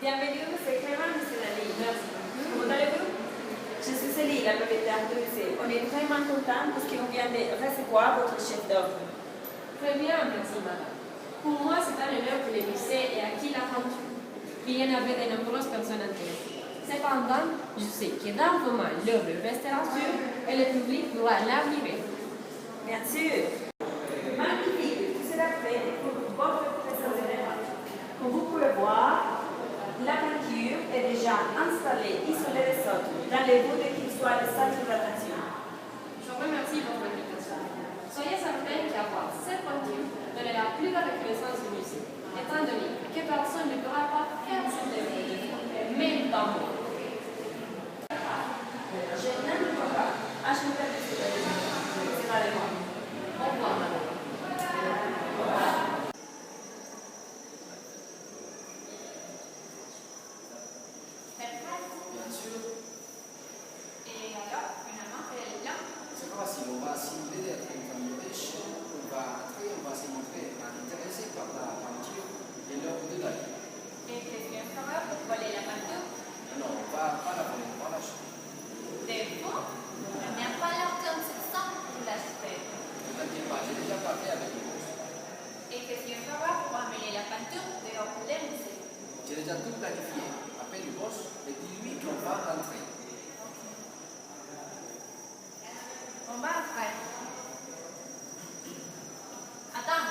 Bienvenue, c'est Clément, c'est Dali. Merci. Comment allez-vous? Je suis Céline, la propriétaire du lycée. On est vraiment contents parce qu'on vient de recevoir votre chef d'œuvre. Très bien, merci madame. Pour moi, c'est un honneur que le lycée ait acquis la peinture. Il y en avait de nombreuses personnes intéressées. Cependant, je sais que dans un moment, l'œuvre restera sûre et le public doit l'admirer. Bien sûr. Magnifique, tout cela fait pour votre présence générale. Comme vous pouvez voir, la peinture est déjà installée, isolée des autres, dans le but qu'il soit le centre d'attention. Je vous remercie pour votre invitation. Soyez certains qu'avoir cette peinture donne la plus grande reconnaissance au musée, étant donné que personne ne pourra pas faire cette œuvre, même pas moi. Je n'aime pas acheter de ce c'est pas le moi. Au revoir, madame. Bien sûr, Et alors, finalement, quel est le plan? c'est pas facile. On va simuler d'être une famille riche. On va entrer, on va se montrer intéressé par la peinture et l'œuvre de Dali. Et qu'est-ce qu'on fera pour voler la peinture? Non, on va pas la voler, on va l'acheter. Des fonds? Il n'y a pas l'argent suffisant pour l'acheter. Ne t'inquiète pas, j'ai déjà parlé avec le boss. Et qu'est-ce qu'on fera pour amener la peinture dehors de lycée? J'ai déjà tout planifié. Appelle le boss et dis-lui qu'on va entrer. On va après. Attends.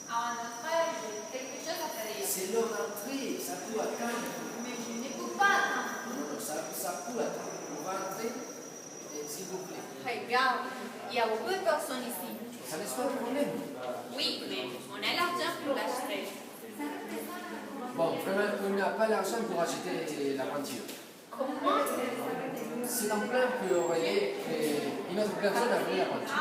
Avant d'entrer, j'ai quelque chose à te dire. C'est l'heure d'entrée, ça peut attendre. Mais je ne peux pas attendre. Non, ça peut attendre. On va entrer, et s'il vous plaît. Regarde, il y a beaucoup de personnes ici. Ça n'est pas de problème. Oui, mais on a l'argent pour l'acheter. Bon, vraiment, on n'a pas l'argent pour acheter la peinture. Comment? C'est un plan pour aider une autre personne à voler la peinture.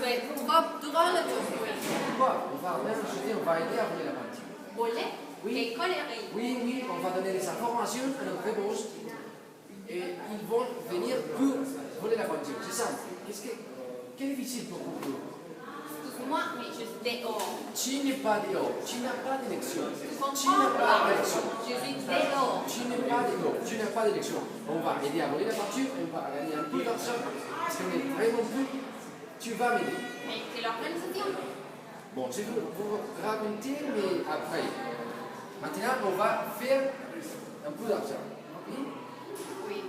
Tu es trop drôle aujourd'hui. Pourquoi? On va rien acheter, on va aider à voler la peinture. Voler? Oui. Quelle connerie. Oui, on va donner des informations à notre boss et ils vont venir pour voler la peinture. C'est simple. Quel est difficile pour vous? Excuse-moi, mais je suis dehors. Tu n'es pas dehors, tu n'as pas d'élection. Tu Tu comprends n'as pas pas? d'élection. Je suis dehors. Tu n'es pas dehors, tu n'as pas d'élection. On va aider à voler la peinture, on va gagner un peu d'argent parce qu'on est vraiment peu. Tu vas m'aider. Mais c'est l'organisation. Bon, je vais vous raconter, mais après. Maintenant, on va faire un peu d'argent. Oui? Oui.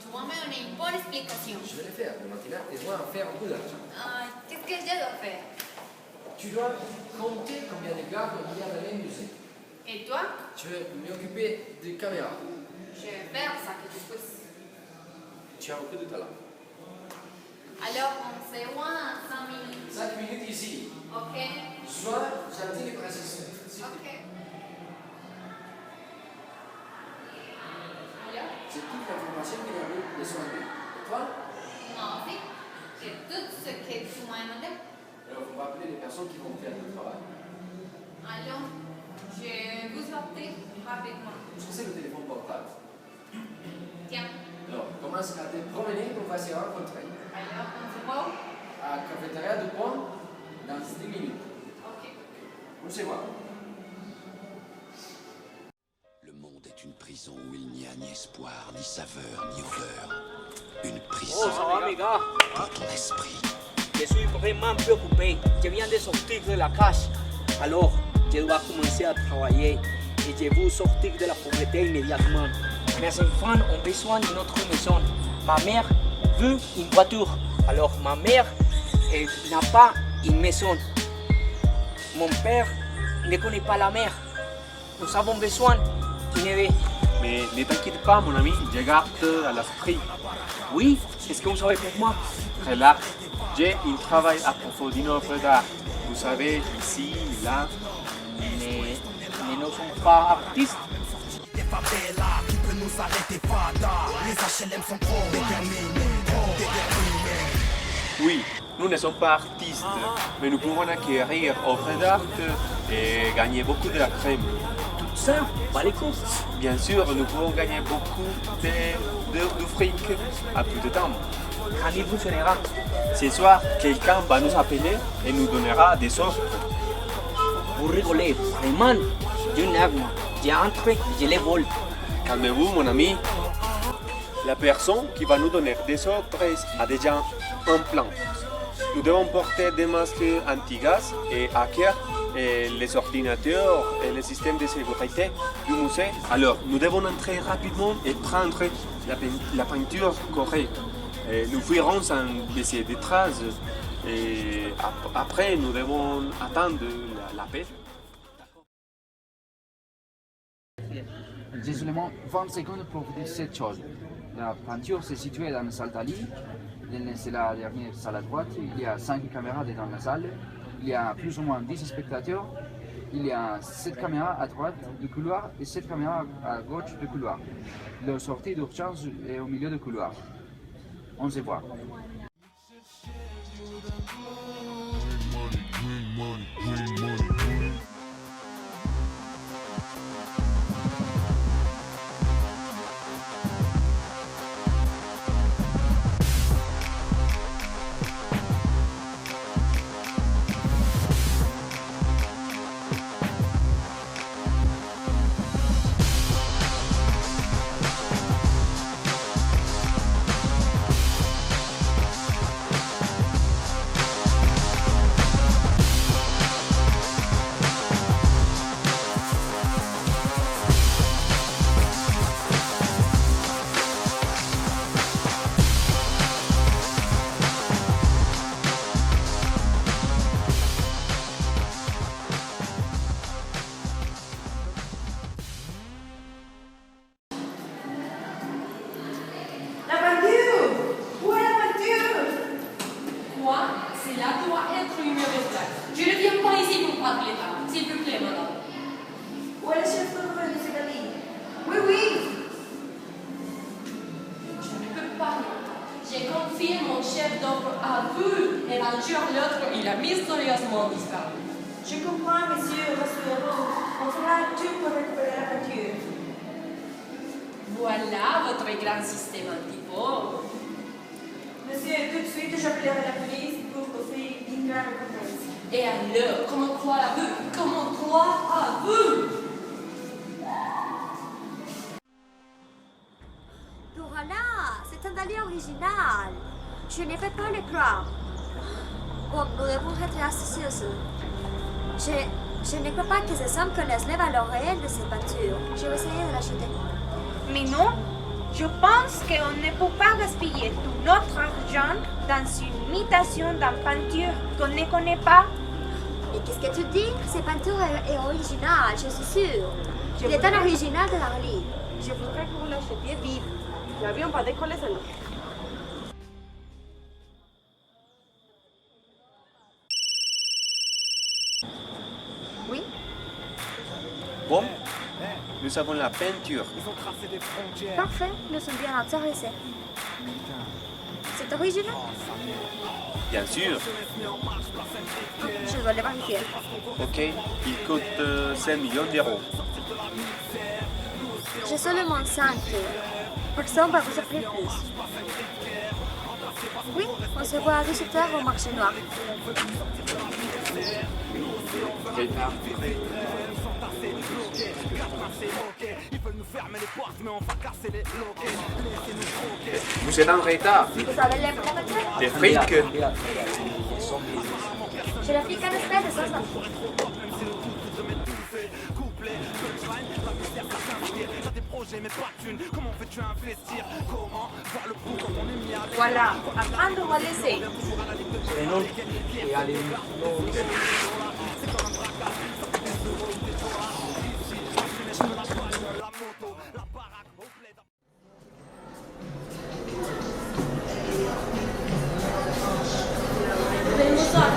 Tu vas me donner une bonne explication. Je vais le faire, mais maintenant, je dois en faire un peu d'argent. Qu'est-ce que je dois faire? Tu dois compter combien de gardes il y a dans les musées. Et toi? Je vais m'occuper des caméras. Je vais faire ça que je puisse. Tu as beaucoup de talent. Alors, on se voit en 5 minutes. 5 minutes ici. Ok? Sois gentil et précis. Ok. Alors? C'est toute l'information qu'il y avait besoin de. Et toi? Non, si. C'est tout ce que tu m'as demandé. Alors, on va appeler les personnes qui vont faire le travail. Alors, je vous appelle rapidement. Je sais le téléphone portable. Tiens. Alors, commence à te promener, on va se rencontrer. Alors, on se voit? À la cafétéria du Pont dans 10 minutes. Ok. On se voit. Le monde est une prison où il n'y a ni espoir, ni saveur, ni odeur. Une prison Ça va, mes gars? pour ton esprit. Je suis vraiment préoccupé. Je viens de sortir de la cage. Alors, je dois commencer à travailler et je veux sortir de la pauvreté immédiatement. Mes enfants ont besoin d'une autre maison. Ma mère veut une voiture. Alors, ma mère n'a pas une maison. Mon père ne connaît pas la mer. Nous avons besoin d'une aide. Mais ne t'inquiète pas, mon ami, je garde à l'esprit. Oui, est-ce que vous savez pour moi? Relax. J'ai un travail à propos d'une œuvre d'art. Vous savez, ici, là. Mais nous ne sommes pas artistes. Des favelas, qui peut nous arrêter, fada? Les HLM sont trop déterminés, Oui, nous ne sommes pas artistes, mais nous pouvons acquérir œuvres d'art et gagner beaucoup de la crème. Tout ça, pas les coups. Bien sûr, nous pouvons gagner beaucoup de fric à peu de temps. Quand il fonctionnera. Ce soir, quelqu'un va nous appeler et nous donnera des offres. vous rigolez, vraiment. Je n'aime pas. J'entre et je les vole. Calmez-vous, mon ami. La personne qui va nous donner des ordres a déjà un plan. Nous devons porter des masques anti-gaz et hackers et les ordinateurs et les systèmes de sécurité du musée. Alors, nous devons entrer rapidement et prendre la peinture correcte. Et nous fuirons sans laisser des traces. Et après, nous devons attendre la paix. J'ai seulement 20 secondes pour vous dire cette chose. La peinture s'est située dans la salle d'Ali. C'est la dernière salle à droite. Il y a 5 caméras dans la salle. Il y a plus ou moins 10 spectateurs. Il y a 7 caméras à droite du couloir et 7 caméras à gauche du couloir. La sortie d'urgence est au milieu du couloir. On se voit. La peinture! Où est la peinture? Moi, c'est là doit être une mauvaise blague. Je ne viens pas ici pour parler là. S'il vous plaît, madame. Où est le chef d'œuvre de cette allée? Oui, oui! Je ne peux pas. J'ai confié mon chef d'œuvre à vous et un jour à l'autre, il a mystérieusement disparu. Je comprends, monsieur, rassurez-vous. On fera tout pour récupérer la peinture. Voilà votre grand système anti-pauvre. Monsieur, tout de suite, j'appellerai la police pour offrir une grande récompense. Et alors, comment croire à vous? Comment croire à vous? Voilà, c'est un délire original. Je ne peux pas le croire. Bon, nous devons rester assis. Je ne crois pas que ces hommes connaissent les valeurs réelles de ces peintures. Je vais essayer de l'acheter. Mais non, je pense qu'on ne peut pas gaspiller tout notre argent dans une imitation d'une peinture qu'on ne connaît pas. Et qu'est-ce que tu dis? Cette peinture est originale, je suis sûre. Il est un original de Darly. Je voudrais que vous l'achetiez vive. L'avion va décoller seulement. Oui? Bon, nous avons la peinture. Parfait, nous sommes bien intéressés. C'est original? Bien sûr. Je dois le vérifier. Ok, il coûte 5 millions d'euros. J'ai seulement 5. Personne va vous offrir plus. Oui, on se voit à 17h au marché noir. Ok. Vous êtes en retard. Vous avez les propriétaires? Des frics. Je l'applique un espèce de sauce. Voilà, apprendre à laisser. Prenons et allez. Bonsoir.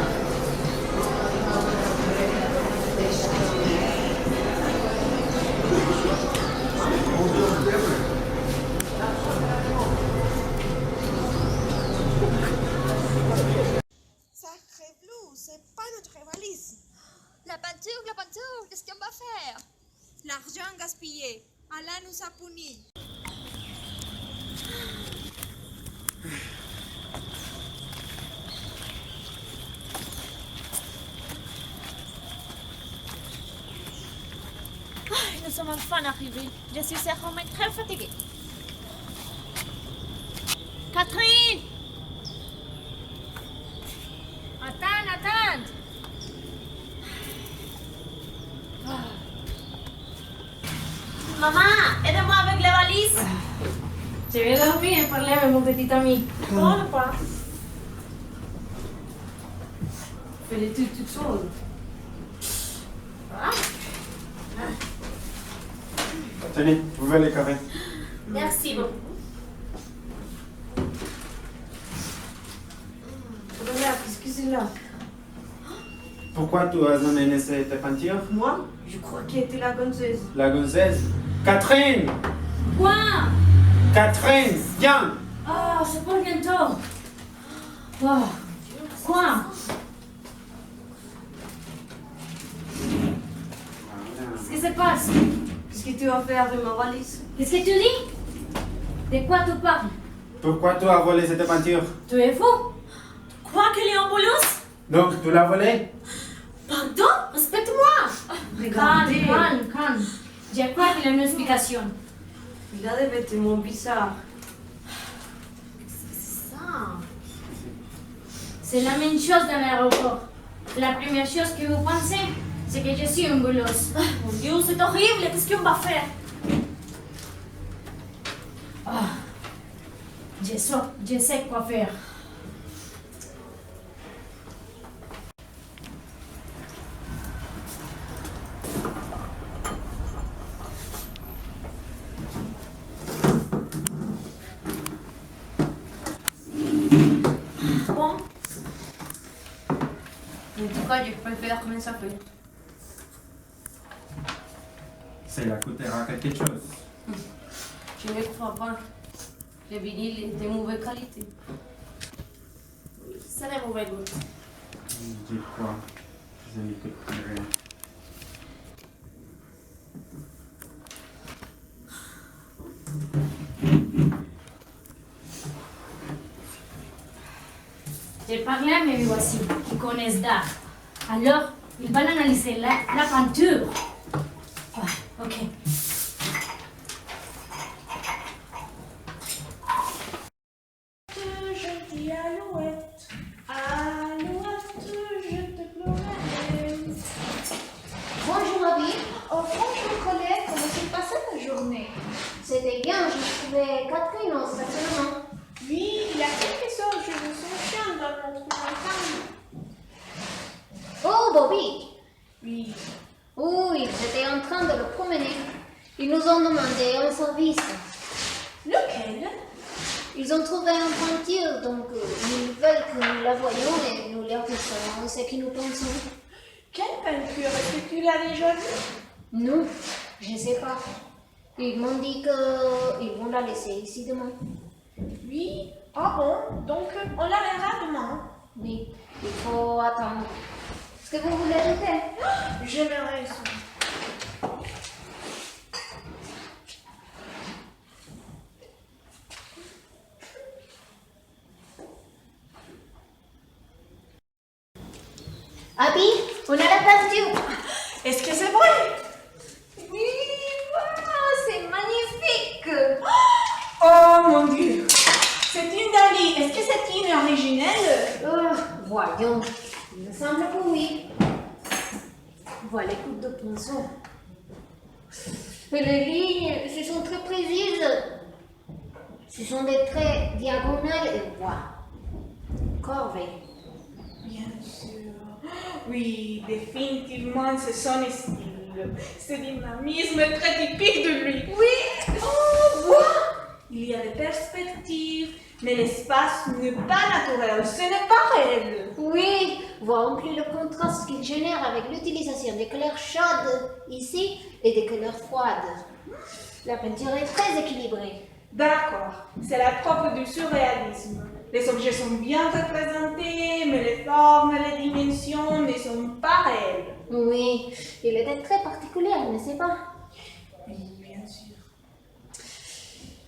Sacré Blue, c'est pas notre valise. La peinture, qu'est-ce qu'on va faire? L'argent gaspillé. Allah nous a punis. sommes enfin arrivés. Je suis certainement très fatiguée. Catherine! Attends! Maman, aide-moi avec les valises. Je vais dormir et parler avec mon petit ami. Bon, le pas. Fais-les toute seule. Tenez, vous verrez les carrés. Merci beaucoup. Regarde, qu'est-ce que c'est là? Pourquoi tu as amené cette peinture? Moi, je crois qu'elle était la gonzeuse. La gonzesse. Catherine! Quoi? Catherine, viens! Ah, c'est pour bientôt. Wow. Quoi? Qu'est-ce qui se passe? Qu'est-ce que tu vas faire de ma valise? Qu'est-ce que tu dis? De quoi tu parles? Pourquoi tu as volé cette peinture? Tu es fou? Quoi qu'il est en bolos? Donc, tu l'as volée? Pardon? Respecte-moi. Calme. Je crois qu'il y a une explication. Il a des vêtements bizarres. C'est la même chose dans l'aéroport. La première chose que vous pensez, c'est que je suis un bolos. Mon Dieu, c'est horrible. Qu'est-ce qu'on va faire? Je sais quoi faire. Bon, En tout cas, je préfère comment ça fait. Cela coûtera quelque chose. Je ne crois pas. Le vinyle est de mauvaise qualité. c'est de mauvais goût. Je crois. Je n'y coûte rien. J'ai parlé à mes voisins qui connaissent d'art. Alors, ils vont analyser la peinture. Ok. Je dis alouette, je te pleurerai. Bonjour Abby. Bonjour collègue, comment s'est passée ta journée? C'était bien, je trouvais Catherine en stationnement. Oui, il y a quelque chose, je me souviens dans notre montagne. Oh Bobby. Oui. Oui, j'étais en train de le promener. Ils nous ont demandé un service. Lequel? Ils ont trouvé une peinture, donc ils veulent que nous la voyions et nous leur disons ce que nous pensons. Quelle peinture? Est-ce que tu l'as déjà vue? Non, je ne sais pas. Ils m'ont dit qu'ils vont la laisser ici demain. Oui. Ah bon? Donc on la verra demain. Oui, il faut attendre. Est-ce que vous voulez rester? J'aimerais ça. Abby, on a la peinture. Est-ce que c'est vrai? Oui, wow, c'est magnifique. Oh mon Dieu! C'est une Dali. Est-ce que c'est une originelle? Voyons, il me semble que oui. Voilà les coupes de pinceau. Et les lignes, ce sont très précises. Ce sont des traits diagonales et corvées. Bien sûr. Oui, définitivement, c'est son style. Ce dynamisme est très typique de lui. Oui, oh, vois. Il y a des perspectives, mais l'espace n'est pas naturel, ce n'est pas réel. Oui, vois en plus le contraste qu'il génère avec l'utilisation des couleurs chaudes ici et des couleurs froides. La peinture est très équilibrée. D'accord, c'est la propre du surréalisme. Les objets sont bien représentés, mais les formes et les dimensions ne sont pas réelles. Oui, il était très particulier, n'est-ce pas? Oui, bien sûr.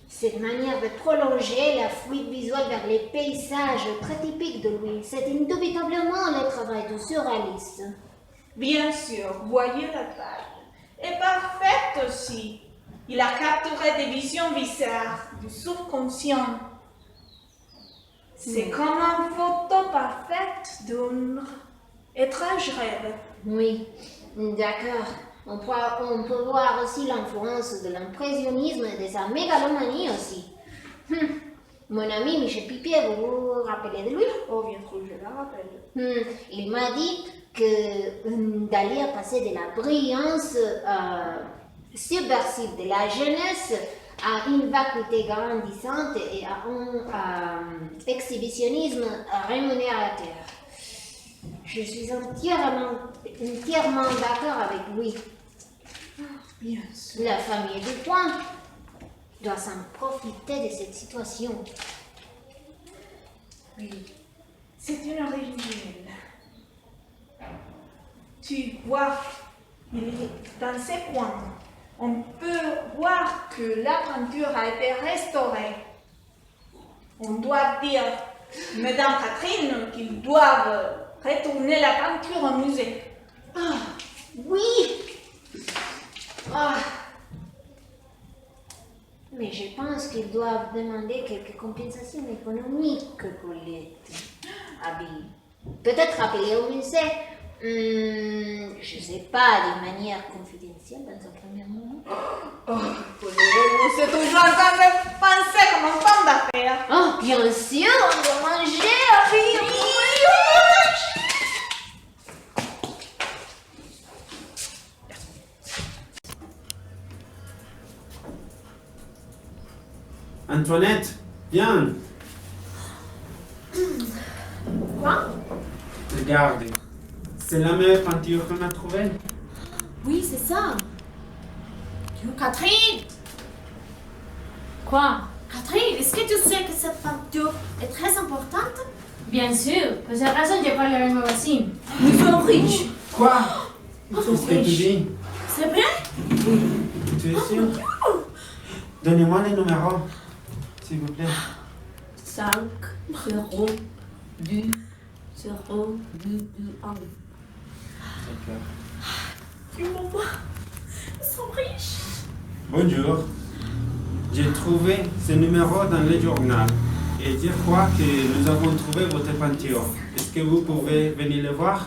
Cette manière de prolonger la fuite visuelle vers les paysages très typiques de lui, c'est indubitablement le travail du surréaliste. Bien sûr, voyez la taille. est parfait aussi. Il a capturé des visions viscérales du subconscient. C'est comme une photo parfaite d'un étrange rêve. Oui, d'accord. On peut voir aussi l'influence de l'impressionnisme et de sa mégalomanie aussi. Mon ami Michel Pipier, vous vous rappelez de lui? Oh, bien sûr, je la rappelle. Il m'a dit que Dali a passé de la brillance subversive de la jeunesse à une vacuité grandissante et à un exhibitionnisme rémunérateur. Je suis entièrement d'accord avec lui. Bien sûr. La famille Dupont doit s'en profiter de cette situation. Oui, c'est une originelle. Tu vois, il est dans ces coins. On peut voir que la peinture a été restaurée. On doit dire, Madame Catherine, qu'ils doivent retourner la peinture au musée. Ah, oui! Ah. Mais je pense qu'ils doivent demander quelques compensations économiques, Colette. Abby. Peut-être appeler au musée. Je ne sais pas, d'une manière confidentielle dans un premier moment. C'est toujours en train de penser comme une femme d'affaires. Oh, bien sûr, on doit manger, Abby. Antoinette, viens. Quoi? Regarde, c'est la meilleure peinture qu'on a trouvée. Oui, c'est ça. Catherine! Quoi? Catherine, est-ce que tu sais que cette peinture est très importante? Bien sûr, pour cette raison, j'ai parlé avec ma voisine. Nous sommes riches. Quoi? Nous Qu'est-ce que tu dis? C'est vrai? Oui. Tu es sûr? Donnez-moi les numéros, s'il vous plaît. 5, 0, 2, 0, 2, 2, 1. D'accord. Tu m'envoies. Nous sommes riches. Bonjour. J'ai trouvé ce numéro dans le journal et je crois que nous avons trouvé votre peinture. Est-ce que vous pouvez venir le voir?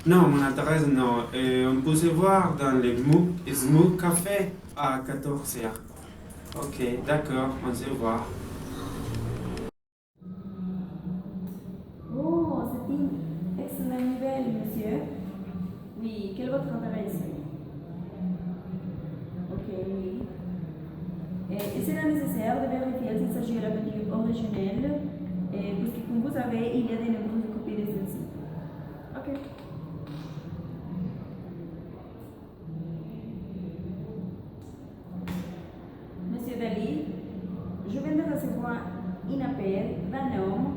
Non, mon adresse non. On peut se voir dans le Smook Café à 14h. Ok, d'accord, on se voit. Oh, c'est une excellente nouvelle, monsieur. Oui, quel est votre intérêt ici? Ok, oui. Et c'est nécessaire de vérifier s'il s'agit de la peinture originelle, puisque comme vous savez, il y a de nombreuses copies de celle-ci. Ok. Monsieur Dali, je viens de recevoir un appel d'un homme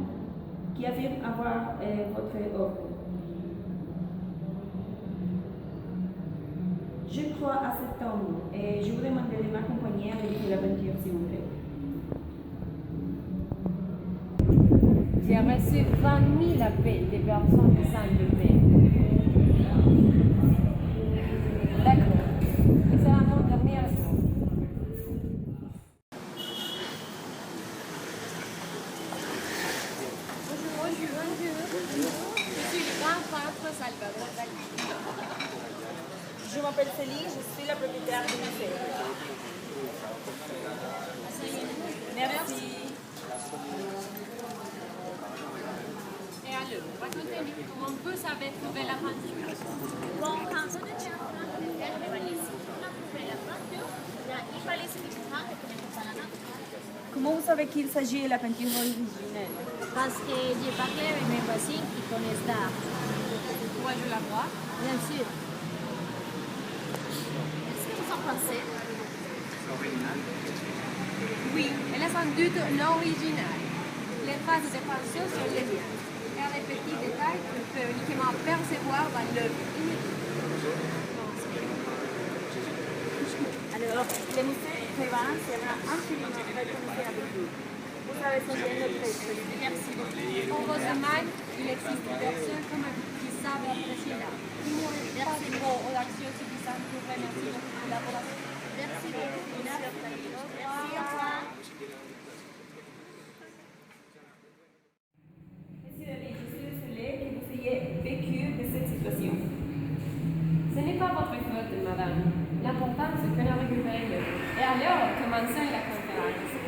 qui affirme avoir votre offre. Je crois à cet homme et je vous demande de m'accompagner à vérifier la peinture, s'il vous plaît. J'ai reçu 20 000 appels des personnes qui semblent bien. D'accord. Et c'est mon dernier retour. Bonjour. Je suis le grand peintre Salvador Dali. Je m'appelle Céline, je suis la propriétaire du musée. Merci. Et alors, racontez-nous comment vous avez trouvé la peinture. Bon, quand on était en train de faire les valises, on a trouvé la peinture. Il fallait se distraire et connaître ça la nature. Comment vous savez qu'il s'agit de la peinture originelle? Parce que j'ai parlé avec mes voisins qui connaissent d'art. Pourrais-je la voir? Bien sûr. Est-ce que vous en pensez? Oui, elle est sans doute l'original. Les traces de peinture sont les miennes. Et les petits détails qu'on peut uniquement percevoir dans l'œuvre. Alors, le musée Prévan sera infiniment reconnaissant avec vous. Vous avez son bien notre esprit. Merci beaucoup. En Rosemont, il existe des personnes comme un petit savez apprécier là. Merci beaucoup l'action suffisante pour remercier votre collaboration. Merci beaucoup. Merci. Au revoir. Monsieur David, je suis désolée que vous ayez vécu de cette situation. Ce n'est pas votre faute, madame. L'important, c'est qu'on a récupéré le. Et alors, commencez la conférence.